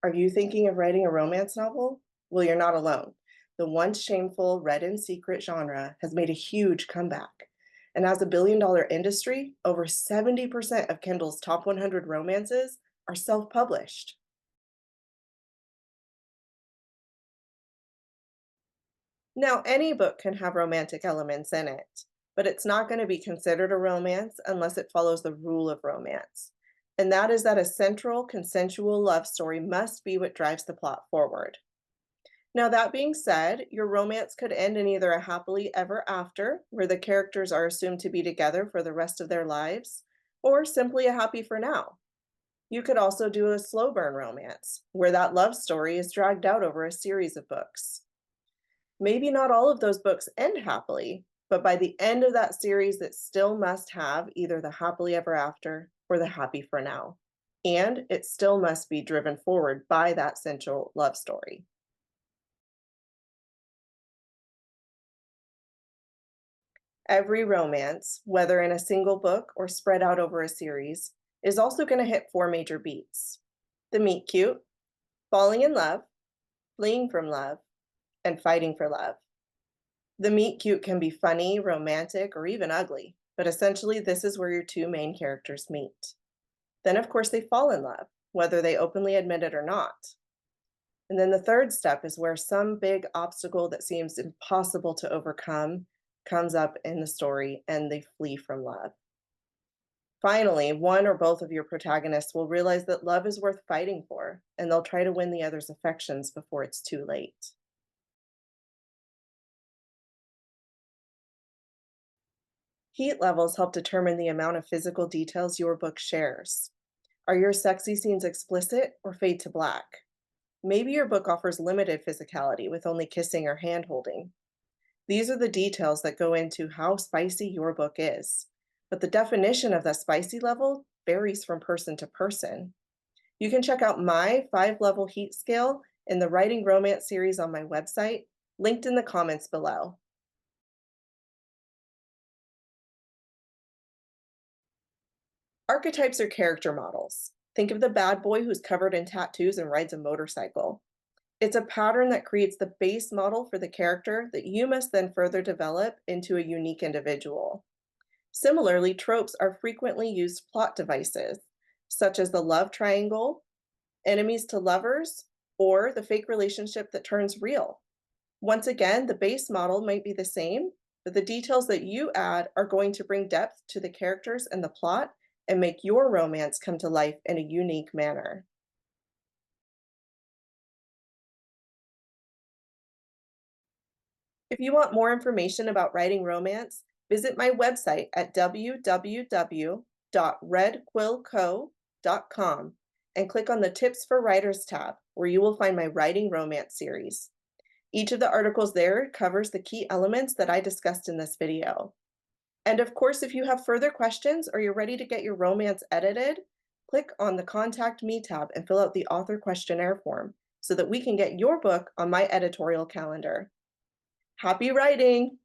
Are you thinking of writing a romance novel? Well, you're not alone. The once shameful read in secret genre has made a huge comeback. And as a billion-dollar industry, over 70% of Kindle's top 100 romances are self published. Now, any book can have romantic elements in it, but it's not going to be considered a romance unless it follows the rule of romance. And that is that a central consensual love story must be what drives the plot forward. Now, that being said, your romance could end in either a happily ever after, where the characters are assumed to be together for the rest of their lives, or simply a happy for now. You could also do a slow burn romance, where that love story is dragged out over a series of books. Maybe not all of those books end happily, but by the end of that series, it still must have either the happily ever after or the happy for now. And it still must be driven forward by that central love story. Every romance, whether in a single book or spread out over a series, is also going to hit four major beats: the meet cute, falling in love, fleeing from love, and fighting for love. The meet cute can be funny, romantic, or even ugly, but essentially, this is where your two main characters meet. Then, of course, they fall in love, whether they openly admit it or not. And then the third step is where some big obstacle that seems impossible to overcome comes up in the story and they flee from love. Finally, one or both of your protagonists will realize that love is worth fighting for, and they'll try to win the other's affections before it's too late. Heat levels help determine the amount of physical details your book shares. Are your sexy scenes explicit or fade to black? Maybe your book offers limited physicality with only kissing or hand holding. These are the details that go into how spicy your book is. But the definition of the spicy level varies from person to person. You can check out my 5 level heat scale in the Writing Romance series on my website, linked in the comments below. Archetypes are character models. Think of the bad boy who's covered in tattoos and rides a motorcycle. It's a pattern that creates the base model for the character that you must then further develop into a unique individual. Similarly, tropes are frequently used plot devices, such as the love triangle, enemies to lovers, or the fake relationship that turns real. Once again, the base model might be the same, but the details that you add are going to bring depth to the characters and the plot and make your romance come to life in a unique manner. If you want more information about writing romance, visit my website at www.redquillco.com and click on the Tips for Writers tab, where you will find my Writing Romance series. Each of the articles there covers the key elements that I discussed in this video. And of course, if you have further questions or you're ready to get your romance edited, click on the Contact Me tab and fill out the author questionnaire form so that we can get your book on my editorial calendar. Happy writing!